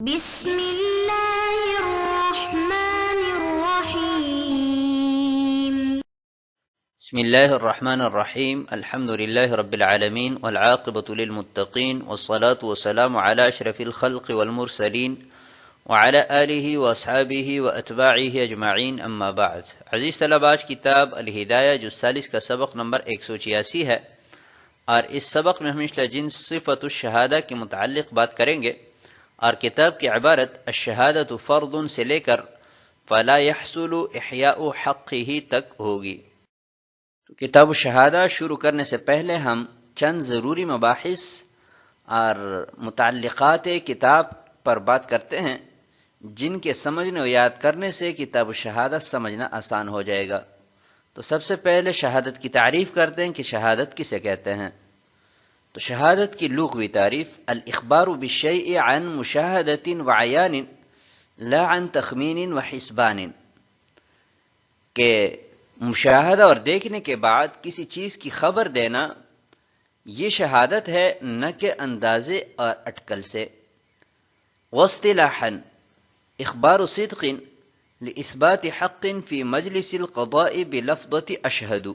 بسم الله الرحمن الرحيم. بسم الله الرحمن الرحيم. الحمد لله رب العالمين والعاقبة للمتقين والصلاة والسلام على أشرف الخلق والمرسلين وعلى آله وأصحابه وأتباعه أجمعين أما بعد. عزیز طلبہ، آج کتاب الہدایہ جز 40 کا سبق نمبر 186 ہے، اور اس سبق میں ہم انشاءاللہ جنس صفت الشہادہ کے متعلق بات کریں گے، اور کتاب کی عبارت الشہادۃ فرض سے لے کر فلا يحصل احیاء حقہ تک ہوگی۔ تو کتاب الشہادہ شروع کرنے سے پہلے ہم چند ضروری مباحث اور متعلقات کتاب پر بات کرتے ہیں، جن کے سمجھنے و یاد کرنے سے کتاب الشہادہ سمجھنا آسان ہو جائے گا۔ تو سب سے پہلے شہادت کی تعریف کرتے ہیں کہ شہادت کسے کہتے ہیں۔ تو شہادت کی لغوی تعریف الاخبار بالشیء عن مشاہدۃ وعیان لا عن تخمین وحسبان، کہ مشاہدہ اور دیکھنے کے بعد کسی چیز کی خبر دینا یہ شہادت ہے، نہ کہ اندازے اور اٹکل سے۔ واصطلاحا اخبار صدق لاثبات حق فی مجلس القضاء بلفظۃ اشہد،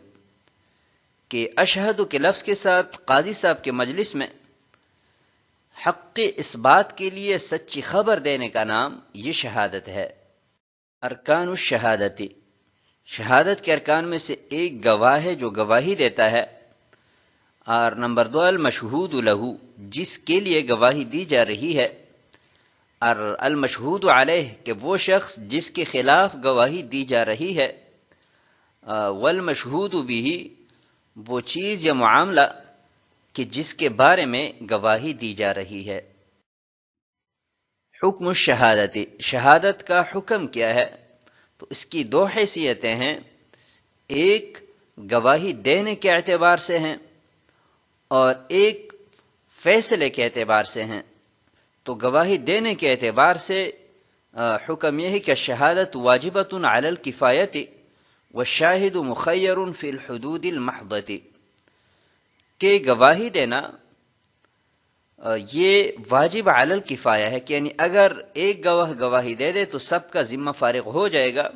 کہ اشہد کے لفظ کے ساتھ قاضی صاحب کے مجلس میں حق اثبات کے لیے سچی خبر دینے کا نام یہ شہادت ہے۔ ارکان الشہادت، شہادت کے ارکان میں سے ایک گواہ ہے جو گواہی دیتا ہے، اور نمبر 2 المشہود لہ، جس کے لیے گواہی دی جا رہی ہے، اور المشہود علیہ، کہ وہ شخص جس کے خلاف گواہی دی جا رہی ہے، والمشہود بہ، وہ چیز یا معاملہ کہ جس کے بارے میں گواہی دی جا رہی ہے۔ حکم الشہادت، شہادت کا حکم کیا ہے؟ تو اس کی 2 حیثیتیں ہیں، ایک گواہی دینے کے اعتبار سے ہیں اور ایک فیصلے کے اعتبار سے ہیں۔ تو گواہی دینے کے اعتبار سے حکم یہ ہے کہ شہادت واجبۃ علی الکفایۃ والشاہد مخیر فی الحدود المحضۃ، کہ گواہی دینا یہ واجب علی الکفایہ ہے، کہ یعنی اگر ایک گواہ گواہی دے دے تو سب کا ذمہ فارغ ہو جائے گا،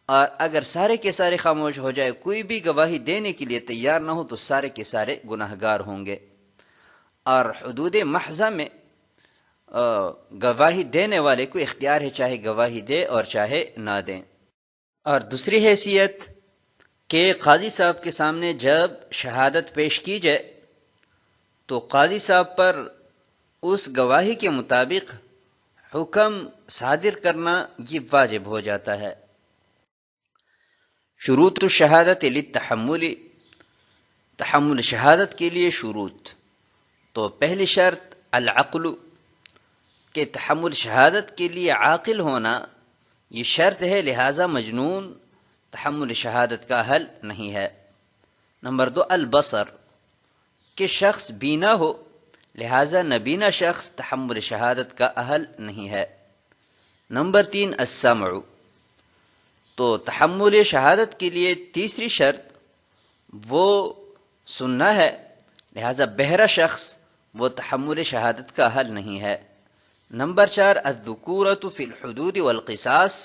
اور اگر سارے کے سارے خاموش ہو جائے، کوئی بھی گواہی دینے کے لیے تیار نہ ہو، تو سارے کے سارے گناہگار ہوں گے۔ اور حدود محضہ میں گواہی دینے والے کو اختیار ہے، چاہے گواہی دے اور چاہے نہ دیں۔ اور دوسری حیثیت کہ قاضی صاحب کے سامنے جب شہادت پیش کی جائے تو قاضی صاحب پر اس گواہی کے مطابق حکم صادر کرنا یہ واجب ہو جاتا ہے۔ شروط الشہادت للتحمل، تحمل شہادت کے لیے شروط۔ تو پہلی شرط العقل، کہ تحمل شہادت کے لیے عاقل ہونا یہ شرط ہے، لہذا مجنون تحمل شہادت کا اہل نہیں ہے۔ نمبر 2 البصر، کہ شخص بینا ہو، لہذا نبینا شخص تحمل شہادت کا اہل نہیں ہے۔ نمبر 3 السمع، تو تحمل شہادت کے لیے تیسری شرط وہ سننا ہے، لہذا بہرا شخص وہ تحمل شہادت کا اہل نہیں ہے۔ نمبر 4 الذکورۃ فی الحدود والقصاص،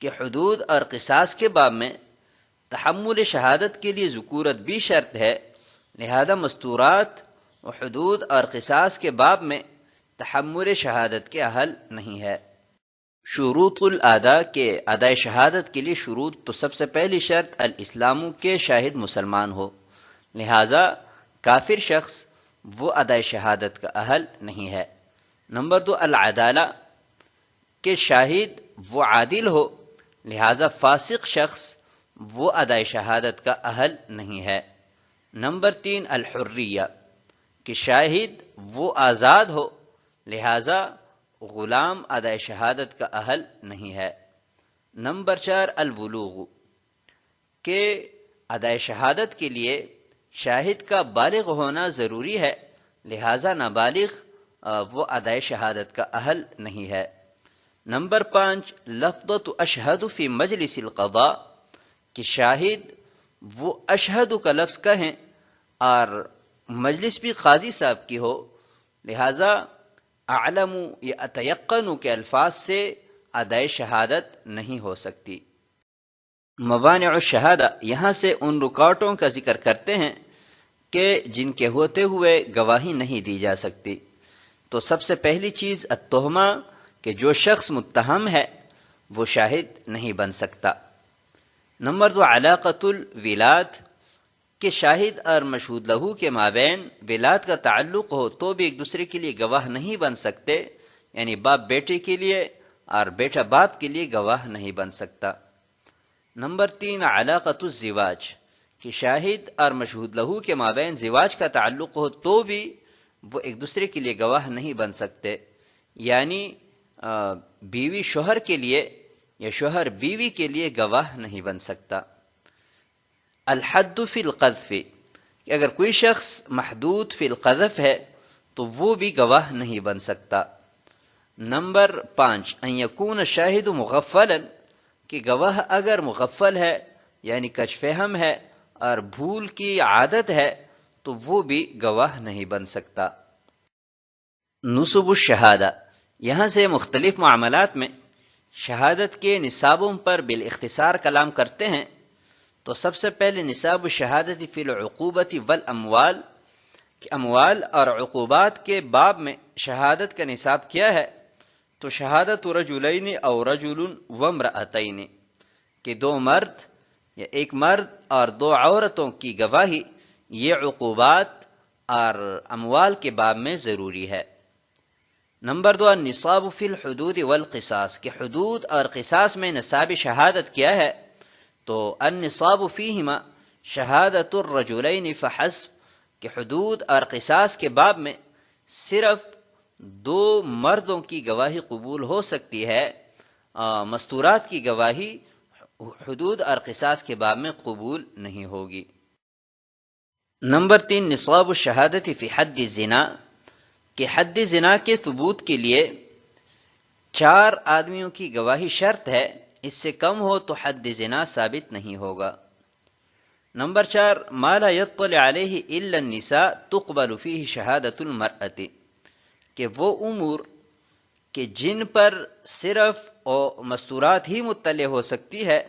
کہ حدود اور قصاص کے باب میں تحمل شہادت کے لیے ذکورت بھی شرط ہے، لہذا مستورات و حدود اور قصاص کے باب میں تحمل شہادت کے اہل نہیں ہے۔ شروط الاداء، کے ادائے شہادت کے لیے شروط، تو سب سے پہلی شرط الاسلام، کے شاہد مسلمان ہو، لہذا کافر شخص وہ ادائے شہادت کا اہل نہیں ہے۔ نمبر 2 العدالہ، کہ شاہد وہ عادل ہو، لہذا فاسق شخص وہ ادائے شہادت کا اہل نہیں ہے۔ نمبر 3 الحریہ، کہ شاہد وہ آزاد ہو، لہذا غلام ادائے شہادت کا اہل نہیں ہے۔ نمبر 4 البلوغ، کہ ادائے شہادت کے لیے شاہد کا بالغ ہونا ضروری ہے، لہذا نابالغ وہ ادائے شہادت کا اہل نہیں ہے۔ نمبر 5 لفظۃ اشہد فی مجلس القضاء، کہ شاہد وہ اشہد کا لفظ کہیں اور مجلس بھی قاضی صاحب کی ہو، لہذا اعلم یا اتیقن کے الفاظ سے ادائے شہادت نہیں ہو سکتی۔ موانع الشہادہ یہاں سے ان رکاوٹوں کا ذکر کرتے ہیں کہ جن کے ہوتے ہوئے گواہی نہیں دی جا سکتی۔ تو سب سے پہلی چیز التہمہ، کہ جو شخص متہم ہے وہ شاہد نہیں بن سکتا۔ نمبر 2 علاقۃ الولاد، کہ شاہد اور مشہود لہو کے مابین ولاد کا تعلق ہو تو بھی ایک دوسرے کے لیے گواہ نہیں بن سکتے، یعنی باپ بیٹے کے لیے اور بیٹا باپ کے لیے گواہ نہیں بن سکتا۔ نمبر 3 علاقۃ الزواج، کہ شاہد اور مشہود لہو کے مابین زواج کا تعلق ہو تو بھی وہ ایک دوسرے کے لیے گواہ نہیں بن سکتے، یعنی بیوی شوہر کے لیے یا شوہر بیوی کے لیے گواہ نہیں بن سکتا۔ الحد فی القذف، کہ اگر کوئی شخص محدود فی القذف ہے تو وہ بھی گواہ نہیں بن سکتا۔ نمبر 5 ان یکون الشاہد مغفلا، کہ گواہ اگر مغفل ہے یعنی کج فہم ہے اور بھول کی عادت ہے تو وہ بھی گواہ نہیں بن سکتا۔ نصب الشہادہ، یہاں سے مختلف معاملات میں شہادت کے نصابوں پر بالاختصار کلام کرتے ہیں۔ تو سب سے پہلے نصاب الشہادت فی العقوبۃ والاموال، کہ اموال اور عقوبات کے باب میں شہادت کا نصاب کیا ہے؟ تو شہادت رجلین او رجل وامرأتین، کہ 2 مرد یا ایک مرد اور 2 عورتوں کی گواہی یہ عقوبات اور اموال کے باب میں ضروری ہے۔ نمبر 2 النصاب فی الحدود والقصاص، کہ حدود اور قصاص میں نصاب شہادت کیا ہے؟ تو النصاب فیہما شہادت الرجلین فحسب، کہ حدود اور قصاص کے باب میں صرف 2 مردوں کی گواہی قبول ہو سکتی ہے، مستورات کی گواہی حدود اور قصاص کے باب میں قبول نہیں ہوگی۔ نمبر 3 نصاب الشہادت فی حد الزنا، کہ حد زنا کے ثبوت کے لیے 4 آدمیوں کی گواہی شرط ہے، اس سے کم ہو تو حد زنا ثابت نہیں ہوگا۔ نمبر 4 ما لا يطلع علیہ الا النساء تقبل فیہ شہادت المرأة، کہ وہ امور کہ جن پر صرف مستورات ہی مطلع ہو سکتی ہے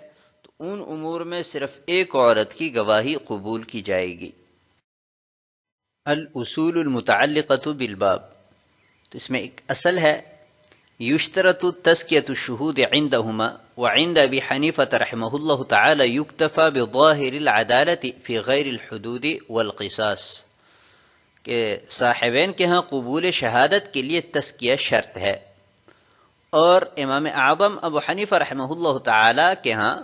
تو ان امور میں صرف ایک عورت کی گواہی قبول کی جائے گی۔ الاصول المتعلقۃ بالباب، تو اس میں ایک اصل ہے یشترط تزکیۃ الشہود عندہما وعند ابی حنیفۃ رحمہ اللہ تعالی یکتفی بظاہر العدالۃ فی غیر الحدود والقصاص، کہ صاحبین کے ہاں قبول شہادت کے لیے تزکیہ شرط ہے، اور امام اعظم ابو حنیفہ رحمہ اللہ تعالی کے ہاں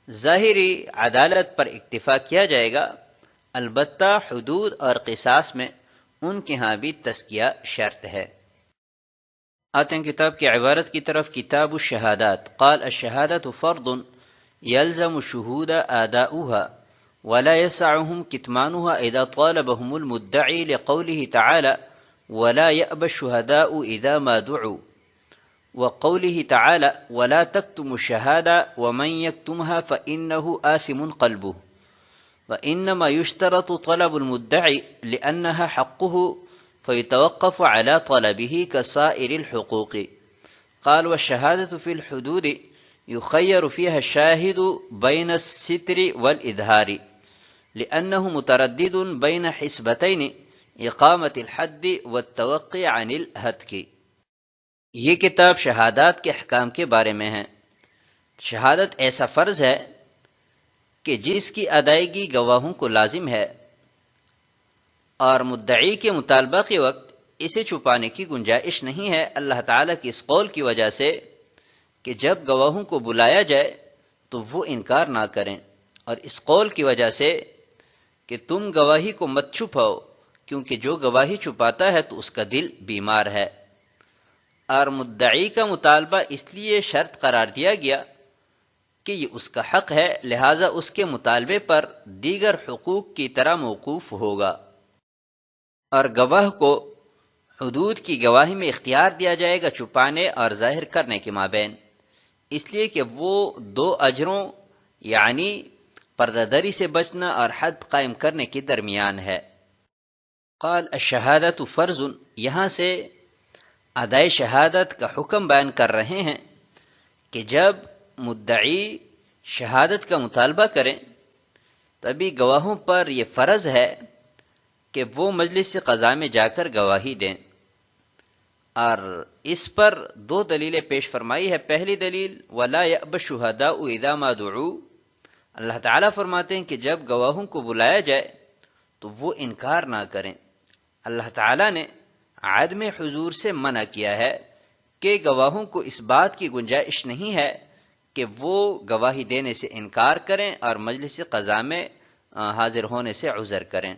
ظاہری عدالت پر اکتفا کیا جائے گا، البتہ حدود اور قصاص میں ان کے ہاں بھی تزکیہ شرط ہے۔ آتے ہیں کتاب کی عبارت کی طرف۔ کتاب الشہادات، قال الشہادت فرض يلزم الشہود آداؤها ولا يسعهم كتمانها اذا طالبهم المدعي لقوله تعالى ولا يأبى الشهداء اذا ما دعوا، وقوله تعالى ولا تكتموا الشهادة ومن يكتمها فإنه آثم قلبه، وإنما يشترط طلب المدعي لأنها حقه فيتوقف على طلبه كسائر الحقوق۔ قال والشهادة في الحدود يخير فيها الشاهد بين الستر والإظهار لأنه متردد بين حسبتين إقامة الحد والتوقي عن الهتك۔ یہ کتاب شہادات کے احکام کے بارے میں ہے۔ شہادت ایسا فرض ہے کہ جس کی ادائیگی گواہوں کو لازم ہے، اور مدعی کے مطالبہ کے وقت اسے چھپانے کی گنجائش نہیں ہے اللہ تعالیٰ کی اس قول کی وجہ سے کہ جب گواہوں کو بلایا جائے تو وہ انکار نہ کریں، اور اس قول کی وجہ سے کہ تم گواہی کو مت چھپاؤ، کیونکہ جو گواہی چھپاتا ہے تو اس کا دل بیمار ہے۔ اور مدعی کا مطالبہ اس لیے شرط قرار دیا گیا کہ یہ اس کا حق ہے، لہذا اس کے مطالبے پر دیگر حقوق کی طرح موقوف ہوگا، اور گواہ کو حدود کی گواہی میں اختیار دیا جائے گا چھپانے اور ظاہر کرنے کے مابین، اس لیے کہ وہ 2 اجروں یعنی پردہ دری سے بچنا اور حد قائم کرنے کے درمیان ہے۔ قال الشہادت فرض، یہاں سے ادائے شہادت کا حکم بیان کر رہے ہیں کہ جب مدعی شہادت کا مطالبہ کریں تبھی گواہوں پر یہ فرض ہے کہ وہ مجلس قضاء میں جا کر گواہی دیں، اور اس پر دو دلیلیں پیش فرمائی ہے۔ پہلی دلیل وَلَا يَأْبَ الشُّهَدَاءُ إِذَا مَا دُعُوا، اللہ تعالیٰ فرماتے ہیں کہ جب گواہوں کو بلایا جائے تو وہ انکار نہ کریں۔ اللہ تعالیٰ نے عدم حضور سے منع کیا ہے کہ گواہوں کو اس بات کی گنجائش نہیں ہے کہ وہ گواہی دینے سے انکار کریں اور مجلس قضاء میں حاضر ہونے سے عذر کریں۔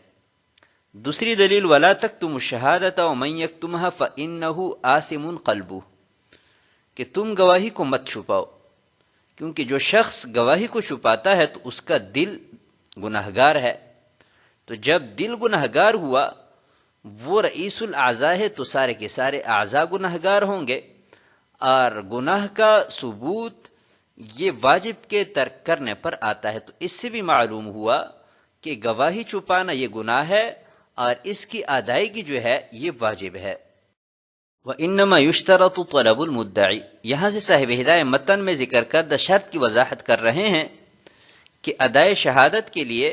دوسری دلیل وَلَا تَكْتُمُوا الشَّهَادَةَ وَمَن يَكْتُمْهَا فَإِنَّهُ آثِمٌ قَلْبُهُ، کہ تم گواہی کو مت چھپاؤ، کیونکہ جو شخص گواہی کو چھپاتا ہے تو اس کا دل گناہگار ہے۔ تو جب دل گناہگار ہوا، وہ رئیس الاعضاء ہے تو سارے کے سارے اعضاء گناہگار ہوں گے، اور گناہ کا ثبوت یہ واجب کے ترک کرنے پر آتا ہے۔ تو اس سے بھی معلوم ہوا کہ گواہی چھپانا یہ گناہ ہے اور اس کی ادائیگی جو ہے یہ واجب ہے۔ وَإِنَّمَا يُشْتَرَطُ طَلَبُ الْمُدَّعِ، یہاں سے صاحب ہدایہ متن میں ذکر کردہ شرط کی وضاحت کر رہے ہیں کہ ادائے شہادت کے لیے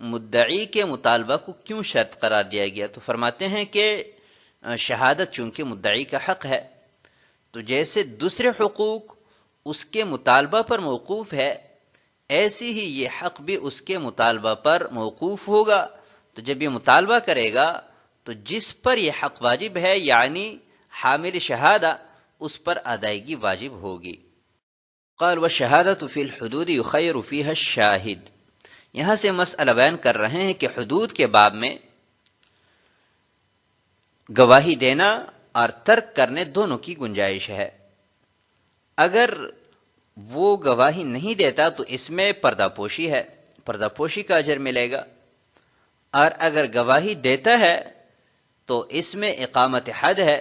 مدعی کے مطالبہ کو کیوں شرط قرار دیا گیا۔ تو فرماتے ہیں کہ شہادت چونکہ مدعی کا حق ہے، تو جیسے دوسرے حقوق اس کے مطالبہ پر موقوف ہے، ایسی ہی یہ حق بھی اس کے مطالبہ پر موقوف ہوگا۔ تو جب یہ مطالبہ کرے گا تو جس پر یہ حق واجب ہے یعنی حامل شہادہ، اس پر ادائیگی واجب ہوگی۔ قال والشہادۃ فی الحدود یخیر فیہا الشاہد، یہاں سے مسئلہ بیان کر رہے ہیں کہ حدود کے باب میں گواہی دینا اور ترک کرنے دونوں کی گنجائش ہے۔ اگر وہ گواہی نہیں دیتا تو اس میں پردہ پوشی ہے، پردہ پوشی کا اجر ملے گا، اور اگر گواہی دیتا ہے تو اس میں اقامت حد ہے،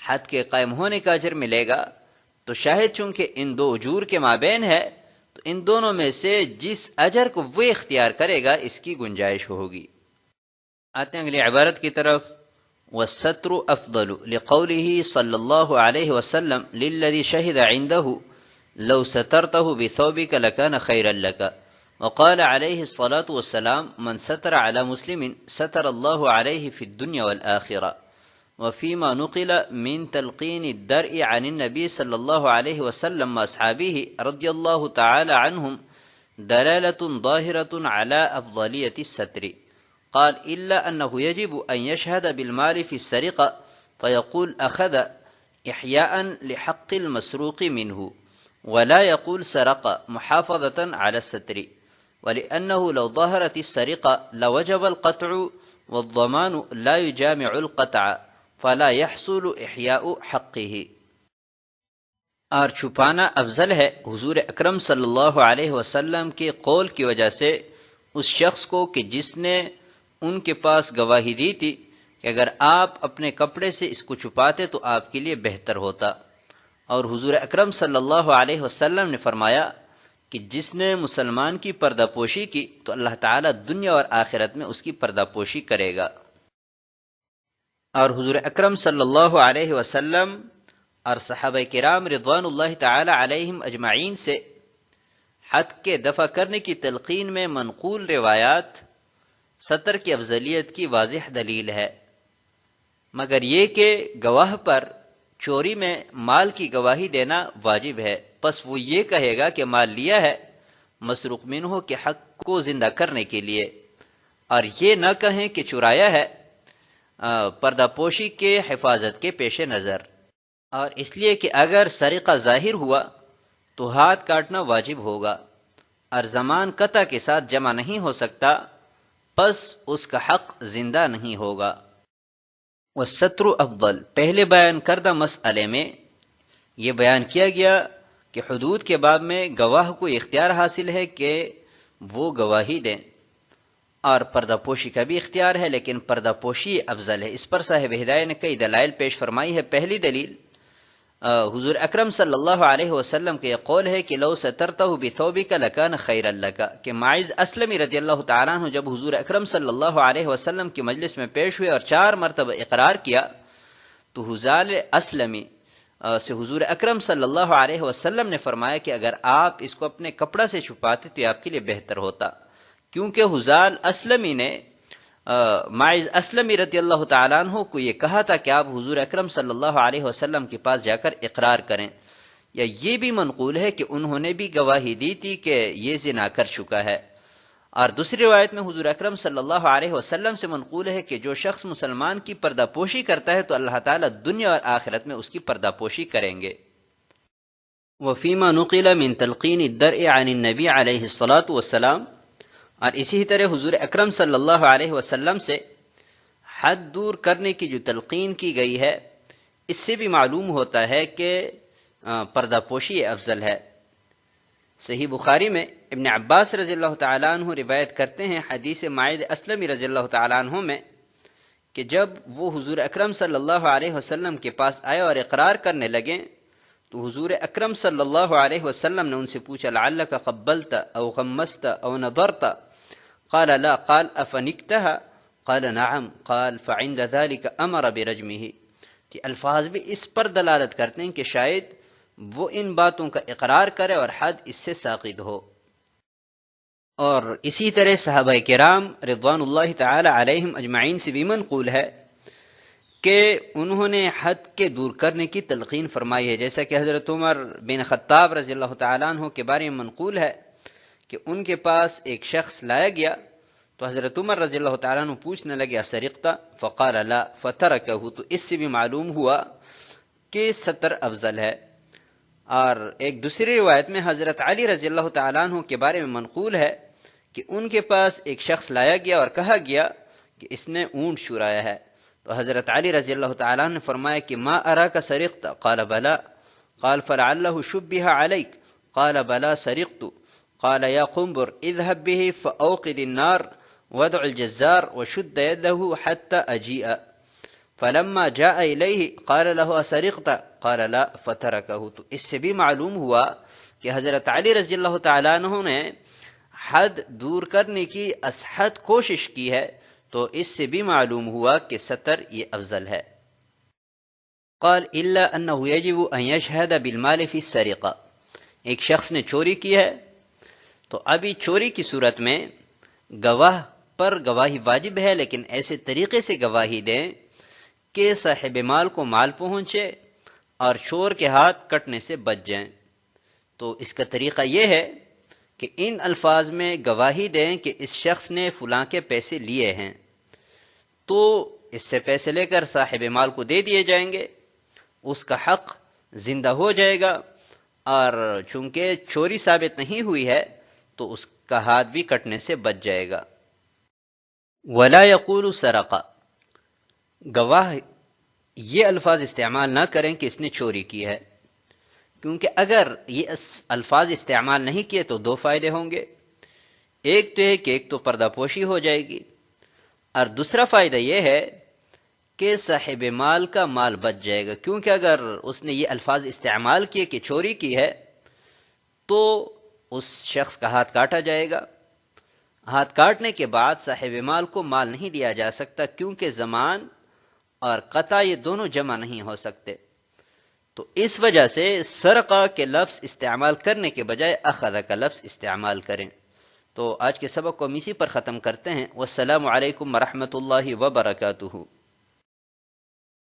حد کے قائم ہونے کا اجر ملے گا۔ تو شاہد چونکہ ان دو اجور کے مابین ہے تو ان دونوں میں سے جس اجر کو وہ اختیار کرے گا اس کی گنجائش ہوگی۔ آتے ہیں اگلی عبارت کی طرف، والستر افضل لقوله صلی اللہ علیہ وسلم للذی شہد عنده لو سترته بثوبك لكان خيرا لك، وقال عليه الصلاة والسلام من ستر على مسلم ستر الله عليه في الدنيا والآخرة، وفيما نقل من تلقين الدرء عن النبي صلى الله عليه وسلم وأصحابه رضي الله تعالى عنهم دلالة ظاهرة على أفضلية الستر. قال إلا أنه يجب أن يشهد بالمال في السرقة فيقول أخذ إحياء لحق المسروق منه، ولا يقول سرق محافظة على الستر، ولأنه لو ظهرت السرقة لوجب القطع والضمان لا يجامع القطع فلا يحصل إحياء حقه. اور چھپانا افضل ہے حضور اکرم صلی اللہ علیہ وسلم کے قول کی وجہ سے اس شخص کو کہ جس نے ان کے پاس گواہی دی تھی کہ اگر آپ اپنے کپڑے سے اس کو چھپاتے تو آپ کے لیے بہتر ہوتا، اور حضور اکرم صلی اللہ علیہ وسلم نے فرمایا کہ جس نے مسلمان کی پردہ پوشی کی تو اللہ تعالیٰ دنیا اور آخرت میں اس کی پردہ پوشی کرے گا۔ اور حضور اکرم صلی اللہ علیہ وسلم اور صحابہ کرام رضوان اللہ تعالی علیہم اجمعین سے حد کے دفع کرنے کی تلقین میں منقول روایات ستر کی افضلیت کی واضح دلیل ہے، مگر یہ کہ گواہ پر چوری میں مال کی گواہی دینا واجب ہے، پس وہ یہ کہے گا کہ مال لیا ہے مسروق منہ کے حق کو زندہ کرنے کے لیے، اور یہ نہ کہیں کہ چرایا ہے پردہ پوشی کے حفاظت کے پیش نظر۔ اور اس لیے کہ اگر سرقہ ظاہر ہوا تو ہاتھ کاٹنا واجب ہوگا، اور زمان قطع کے ساتھ جمع نہیں ہو سکتا، پس اس کا حق زندہ نہیں ہوگا۔ والستر افضل، پہلے بیان کردہ مسئلے میں یہ بیان کیا گیا کہ حدود کے باب میں گواہ کو اختیار حاصل ہے کہ وہ گواہی دیں، اور پردہ پوشی کا بھی اختیار ہے، لیکن پردہ پوشی افضل ہے۔ اس پر صاحب ہدایہ نے کئی دلائل پیش فرمائی ہے۔ پہلی دلیل حضور اکرم صلی اللہ علیہ وسلم کے یہ قول ہے کہ لو سترتہ بثوبک لکان خیرا لک، کہ معاذ اسلمی رضی اللہ تعالیٰ عنہ جب حضور اکرم صلی اللہ علیہ وسلم کی مجلس میں پیش ہوئے اور 4 مرتبہ اقرار کیا تو حذال اسلمی سے حضور اکرم صلی اللہ علیہ وسلم نے فرمایا کہ اگر آپ اس کو اپنے کپڑا سے چھپاتے تو یہ آپ کے لیے بہتر ہوتا، کیونکہ حذال اسلمی نے معاذ اسلمی رضی اللہ تعالیٰ عنہ کو یہ کہا تھا کہ آپ حضور اکرم صلی اللہ علیہ وسلم کے پاس جا کر اقرار کریں، یا یہ بھی منقول ہے کہ انہوں نے بھی گواہی دی تھی کہ یہ زنا کر چکا ہے۔ اور دوسری روایت میں حضور اکرم صلی اللہ علیہ وسلم سے منقول ہے کہ جو شخص مسلمان کی پردہ پوشی کرتا ہے تو اللہ تعالیٰ دنیا اور آخرت میں اس کی پردہ پوشی کریں گے۔ وفیما نقل من تلقین الدرء عن النبی علیہ الصلاۃ والسلام، اور اسی طرح حضور اکرم صلی اللہ علیہ وسلم سے حد دور کرنے کی جو تلقین کی گئی ہے، اس سے بھی معلوم ہوتا ہے کہ پردہ پوشی افضل ہے۔ صحیح بخاری میں ابن عباس رضی اللہ تعالیٰ عنہ روایت کرتے ہیں حدیث معاذ اسلمی رضی اللہ تعالیٰ عنہ میں کہ جب وہ حضور اکرم صلی اللہ علیہ وسلم کے پاس آئے اور اقرار کرنے لگے تو حضور اکرم صلی اللہ علیہ وسلم نے ان سے پوچھا لعلک قبلت او غمست او نظرت؟ قال لا، قال افنکتها؟ قال نعم، قال فعند ذلك امر برجمه۔ کہ الفاظ بھی اس پر دلالت کرتے ہیں کہ شاید وہ ان باتوں کا اقرار کرے اور حد اس سے ساقط ہو۔ اور اسی طرح صحابہ کرام رضوان اللہ تعالی علیہم اجمعین سے بھی منقول ہے کہ انہوں نے حد کے دور کرنے کی تلقین فرمائی ہے، جیسا کہ حضرت عمر بن خطاب رضی اللہ تعالیٰ عنہ کے بارے میں منقول ہے کہ ان کے پاس ایک شخص لایا گیا تو حضرت عمر رضی اللہ تعالیٰ عنہ پوچھنے لگے سرقتا؟ فقال لا فترکہ۔ تو اس سے بھی معلوم ہوا کہ ستر افضل ہے۔ اور ایک دوسری روایت میں حضرت علی رضی اللہ تعالیٰ عنہ کے بارے میں منقول ہے کہ ان کے پاس ایک شخص لایا گیا اور کہا گیا کہ اس نے اونٹ چرایا ہے، تو حضرت علی رضی اللہ تعالیٰ عنہ نے فرمایا کہ ما اراک سرقت؟ قال بلا، قال فلعلہ شبہ علیک؟ قال بلا سرقت۔ قال یا قنبر اذهب به فاوقد النار وادع الجزار وشد يده حتى اجيء۔ فلما جاء الیہ قال له سرقت؟ قال لا فترکہ۔ تو اس سے بھی معلوم ہوا کہ حضرت علی رضی اللہ تعالیٰ عنہ نے حد دور کرنے کی اسحد کوشش کی ہے، تو اس سے بھی معلوم ہوا کہ ستر یہ افضل ہے۔ قال الا انه يجب ان يشهد بالمال في السرقہ۔ ایک شخص نے چوری کی ہے تو ابھی چوری کی صورت میں گواہ پر گواہی واجب ہے، لیکن ایسے طریقے سے گواہی دیں کہ صاحب مال کو مال پہنچے اور چور کے ہاتھ کٹنے سے بچ جائیں۔ تو اس کا طریقہ یہ ہے کہ ان الفاظ میں گواہی دیں کہ اس شخص نے فلاں کے پیسے لیے ہیں، تو اس سے پیسے لے کر صاحب مال کو دے دیے جائیں گے، اس کا حق زندہ ہو جائے گا، اور چونکہ چوری ثابت نہیں ہوئی ہے تو اس کا ہاتھ بھی کٹنے سے بچ جائے گا۔ ولا یقول سرق، گواہ یہ الفاظ استعمال نہ کریں کہ اس نے چوری کی ہے، کیونکہ اگر یہ الفاظ استعمال نہیں کیے تو دو فائدے ہوں گے۔ ایک تو ہے کہ ایک تو پردہ پوشی ہو جائے گی، اور دوسرا فائدہ یہ ہے کہ صاحب مال کا مال بچ جائے گا، کیونکہ اگر اس نے یہ الفاظ استعمال کیے کہ چوری کی ہے تو اس شخص کا ہاتھ کاٹا جائے گا۔ ہاتھ کاٹنے کے بعد صاحب مال کو مال نہیں دیا جا سکتا، کیونکہ زمان اور قطع یہ دونوں جمع نہیں ہو سکتے۔ تو اس وجہ سے سرقہ کے لفظ استعمال کرنے کے بجائے اخذ کا لفظ استعمال کریں۔ تو آج کے سبق کو ہم اسی پر ختم کرتے ہیں۔ والسلام علیکم ورحمۃ اللہ وبرکاتہ۔